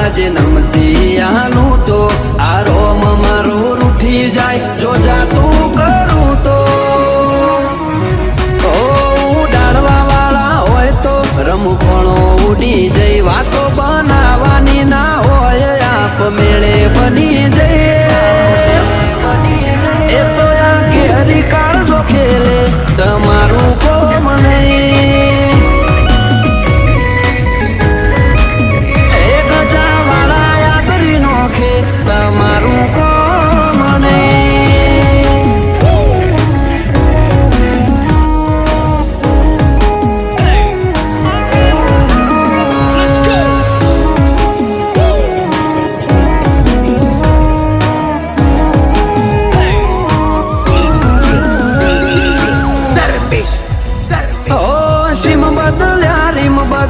જે નમતી આનું તો આ રોમ મારો રૂઠી જાય જો જાતું કરું તો ઉડાડવા વાળા હોય તો રમખણો ઉડી જઈ વાતો બનાવવાની ના હોય આપ મેળે બની જઈ એ તો